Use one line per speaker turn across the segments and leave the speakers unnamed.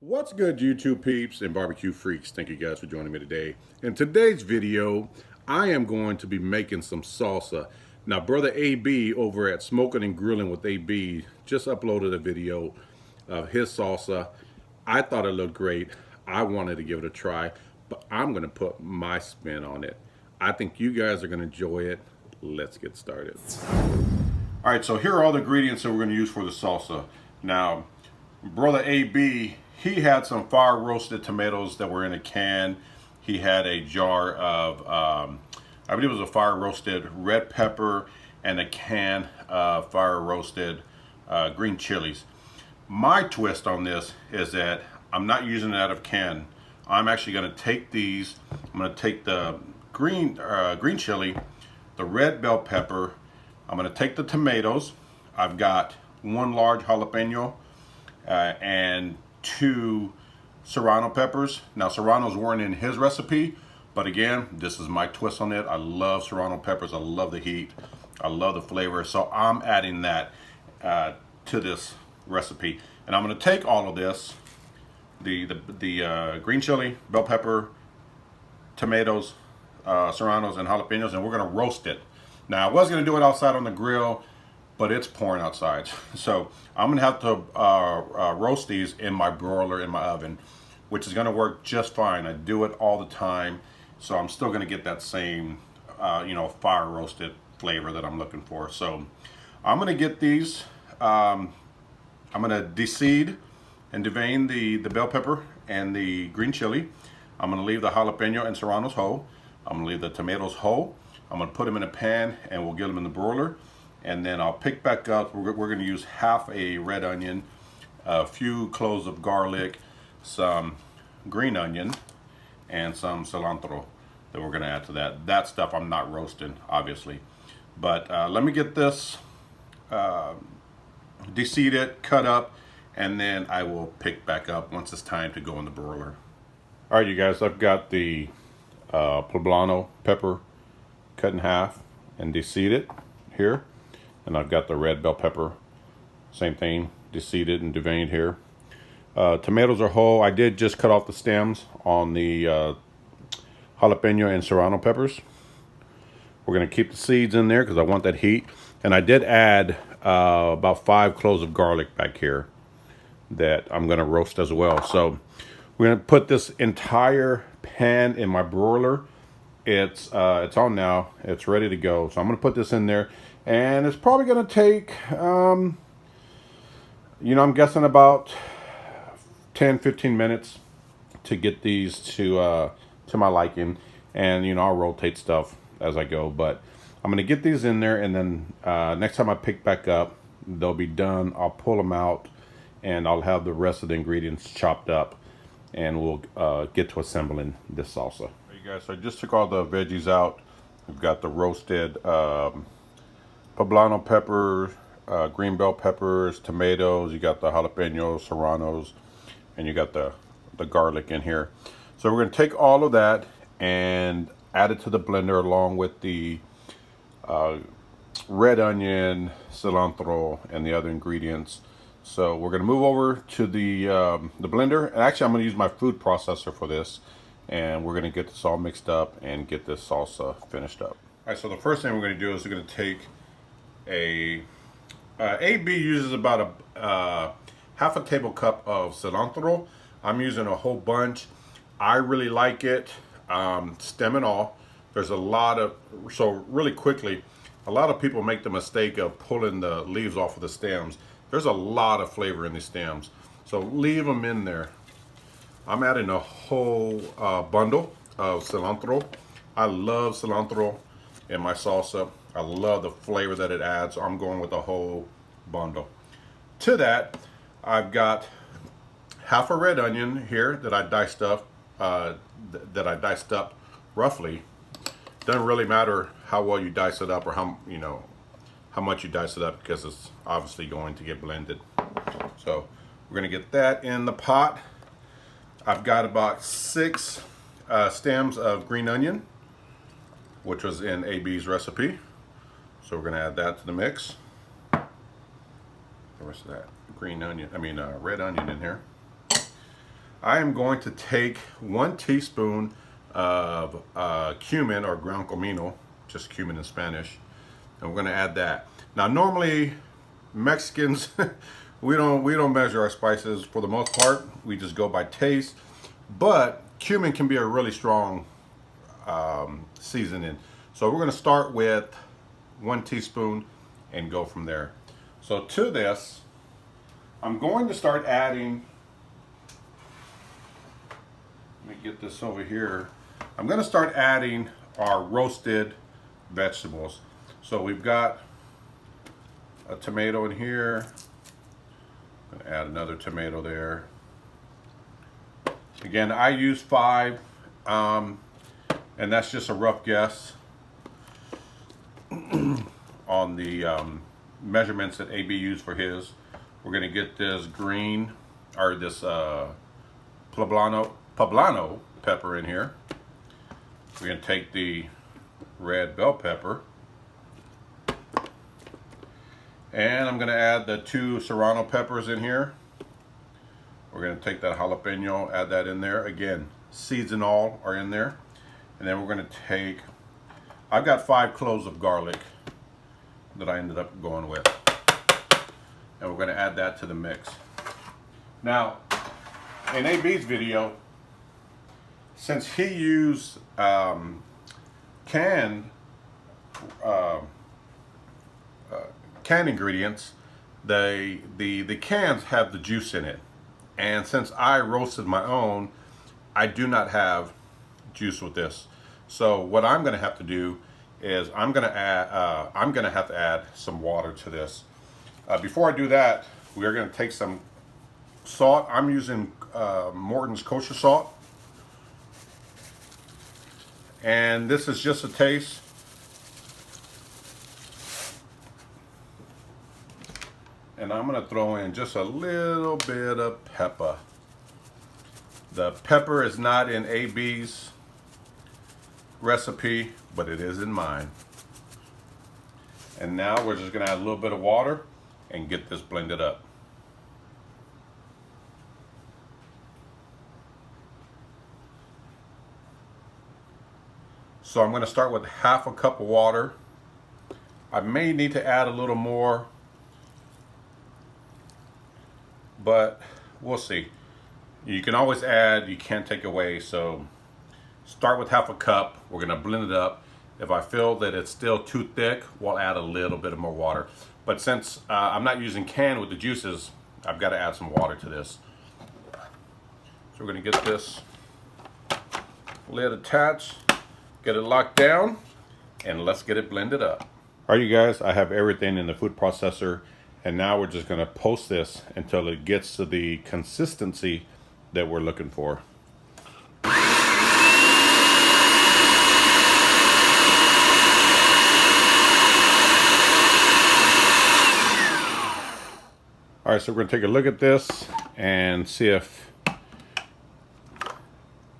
What's good, YouTube peeps and barbecue freaks? Thank you guys for joining me today. In today's video, I am going to be making some salsa. Now, brother AB over at Smokin Grillin with AB just uploaded a video of his salsa. I thought it looked great. I wanted to give it a try, but I'm going to put my spin on it. I think you guys are going to enjoy it. Let's get started. All right, so here are all the ingredients that we're going to use for the salsa. Now, brother AB, he had some fire roasted tomatoes that were in a can. He had a jar of, I believe it was a fire roasted red pepper and a can of fire roasted green chilies. My twist on this is that I'm not using it out of can. I'm actually going to take these. I'm going to take the green chili, the red bell pepper. I'm going to take the tomatoes. I've got one large jalapeno and 2 Serrano peppers. Now, Serranos weren't in his recipe, but again, this is my twist on it. I love Serrano peppers. I love the heat. I love the flavor. So I'm adding that to this recipe. And I'm going to take all of this, the green chili, bell pepper, tomatoes, Serranos, and jalapenos, and we're going to roast it. Now, I was going to do it outside on the grill, but it's pouring outside. So I'm gonna have to roast these in my broiler in my oven, which is gonna work just fine. I do it all the time. So I'm still gonna get that same, fire roasted flavor that I'm looking for. So I'm gonna get these, I'm gonna deseed and devein the bell pepper and the green chili. I'm gonna leave the jalapeno and serranos whole. I'm gonna leave the tomatoes whole. I'm gonna put them in a pan and we'll get them in the broiler. And then I'll pick back up. We're going to use half a red onion, a few cloves of garlic, some green onion, and some cilantro that we're going to add to that. That stuff I'm not roasting, obviously. But let me get this deseeded, cut up, and then I will pick back up once it's time to go in the broiler. All right, you guys, I've got the Poblano pepper cut in half and deseeded here. And I've got the red bell pepper, same thing, deseeded and deveined here. Tomatoes are whole. I did just cut off the stems on the jalapeno and serrano peppers. We're going to keep the seeds in there because I want that heat. And I did add about 5 cloves of garlic back here that I'm going to roast as well. So we're going to put this entire pan in my broiler. It's on now. It's ready to go. So I'm going to put this in there. And it's probably going to take, I'm guessing about 10-15 minutes to get these to my liking. And, I'll rotate stuff as I go. But I'm going to get these in there. And then next time I pick back up, they'll be done. I'll pull them out. And I'll have the rest of the ingredients chopped up. And we'll get to assembling this salsa. Hey guys, so I just took all the veggies out. We've got the roasted Poblano peppers, green bell peppers, tomatoes, you got the jalapenos, serranos, and you got the garlic in here. So we're going to take all of that and add it to the blender along with the red onion, cilantro, and the other ingredients. So we're going to move over to the blender. And actually, I'm going to use my food processor for this. And we're going to get this all mixed up and get this salsa finished up. All right, so the first thing we're going to do is we're going to take AB uses about a half a table cup of cilantro. I'm using a whole bunch. I really like it, stem and all. There's a lot of, so really quickly, a lot of people make the mistake of pulling the leaves off of the stems. There's a lot of flavor in these stems, so leave them in there. I'm adding a whole bundle of cilantro. I love cilantro in my salsa. I love the flavor that it adds, so I'm going with a whole bundle. To that, I've got half a red onion here that I diced up, roughly. Doesn't really matter how well you dice it up or how much you dice it up because it's obviously going to get blended. So we're gonna get that in the pot. I've got about 6 stems of green onion, which was in AB's recipe. So we're going to add that to the mix. The rest of that red onion in here. I am going to take 1 teaspoon of cumin, or ground comino, just cumin in Spanish, and we're going to add that. Now, normally Mexicans, we don't measure our spices for the most part. We just go by taste, but cumin can be a really strong seasoning. So we're going to start with 1 teaspoon and go from there. So to this, I'm going to start adding, let me get this over here. I'm going to start adding our roasted vegetables. So we've got a tomato in here. I'm going to add another tomato there. Again, I use 5, and that's just a rough guess on the measurements that AB used for his. We're going to get this green, or this Poblano pepper in here. We're going to take the red bell pepper, and I'm going to add the 2 Serrano peppers in here. We're going to take that jalapeno, add that in there. Again, seeds and all are in there. And then we're going to take, I've got 5 cloves of garlic that I ended up going with. And we're going to add that to the mix. Now, in AB's video, since he used canned ingredients, the cans have the juice in it. And since I roasted my own, I do not have juice with this. So what I'm going to have to do is I'm going to have to add some water to this. Before I do that, we're going to take some salt. I'm using Morton's kosher salt, and this is just a taste. And I'm going to throw in just a little bit of pepper. The pepper is not in AB's recipe, but it is in mine. And now we're just going to add a little bit of water and get this blended up. So I'm going to start with 1/2 cup of water. I may need to add a little more, but we'll see. You can always add, you can't take away. So start with 1/2 cup. We're going to blend it up. If I feel that it's still too thick, we'll add a little bit of more water. But since I'm not using canned with the juices, I've got to add some water to this. So we're going to get this lid attached, get it locked down, and let's get it blended up. All right, you guys, I have everything in the food processor, and now we're just going to post this until it gets to the consistency that we're looking for. All right, so we're going to take a look at this and see if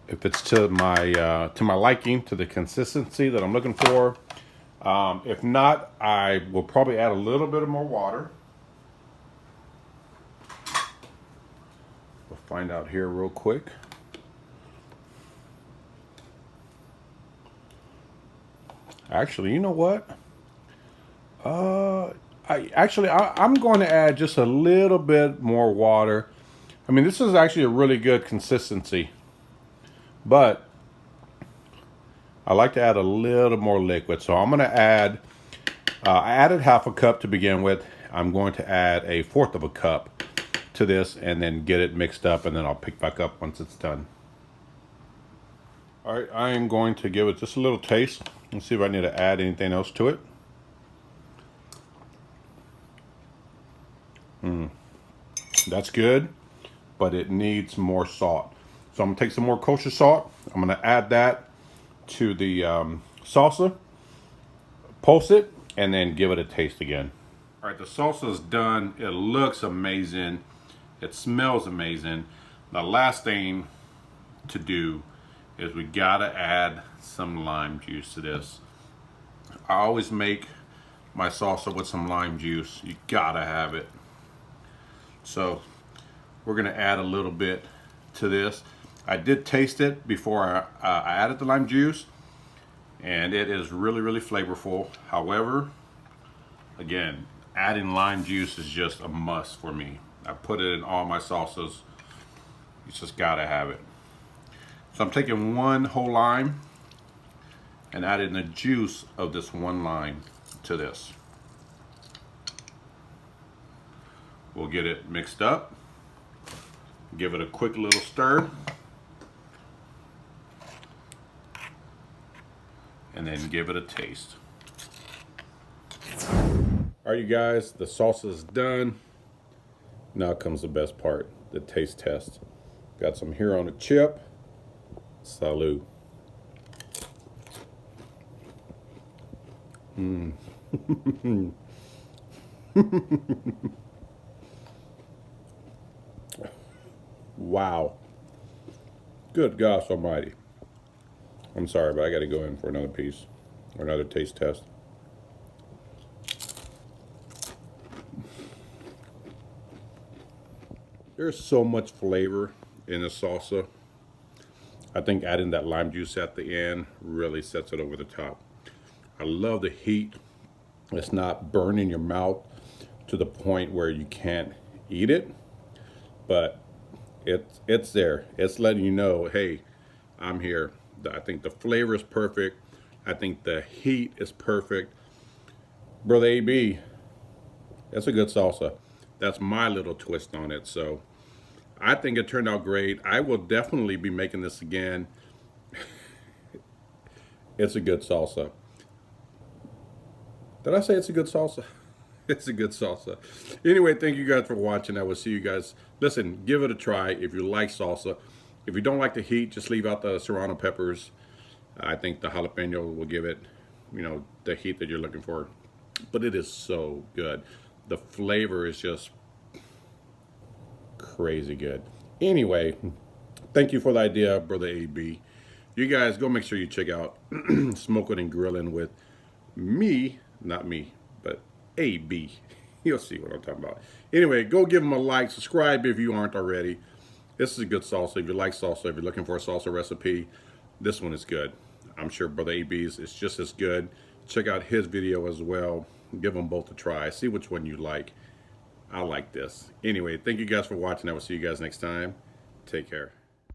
it's to my liking, to the consistency that I'm looking for. If not, I will probably add a little bit of more water. We'll find out here real quick. Actually, you know what? I'm going to add just a little bit more water. I mean, this is actually a really good consistency, but I like to add a little more liquid. So I'm going to add, I added 1/2 cup to begin with. I'm going to add 1/4 cup to this and then get it mixed up, and then I'll pick back up once it's done. All right, I am going to give it just a little taste and see if I need to add anything else to it. That's good, but it needs more salt. So I'm gonna take some more kosher salt. I'm gonna add that to the salsa, pulse it, and then give it a taste again. All right, the salsa is done. It looks amazing. It smells amazing. The last thing to do is we gotta add some lime juice to this. I always make my salsa with some lime juice. You gotta have it. So we're gonna add a little bit to this. I did taste it before I added the lime juice, and it is really, really flavorful. However, again, adding lime juice is just a must for me. I put it in all my salsas. You just gotta have it. So I'm taking one whole lime and adding the juice of this one lime to this. We'll get it mixed up. Give it a quick little stir. And then give it a taste. All right, you guys, the salsa is done. Now comes the best part, the taste test. Got some here on the chip. Salud. Wow. Good gosh almighty. I'm sorry, but I got to go in for another piece or another taste test. There's so much flavor in the salsa. I think adding that lime juice at the end really sets it over the top. I love the heat. It's not burning your mouth to the point where you can't eat it, but it's there. It's letting you know, hey, I'm here. I think the flavor is perfect. I think the heat is perfect. Brother AB, that's a good salsa. That's my little twist on it. So I think it turned out great. I will definitely be making this again. It's a good salsa. Did I say it's a good salsa? It's a good salsa. Anyway, thank you guys for watching. I will see you guys. Listen, give it a try if you like salsa. If you don't like the heat, just leave out the Serrano Peppers. I think the jalapeno will give it, you know, the heat that you're looking for. But it is so good. The flavor is just crazy good. Anyway, thank you for the idea, Brother AB. You guys go make sure you check out Smokin Grillin with me, not me, but AB. You'll see what I'm talking about. Anyway, go give them a like, subscribe if you aren't already. This is a good salsa. If you like salsa, if you're looking for a salsa recipe, this one is good. I'm sure Brother AB's is just as good. Check out his video as well. Give them both a try. See which one you like. I like this. Anyway, thank you guys for watching. I will see you guys next time. Take care.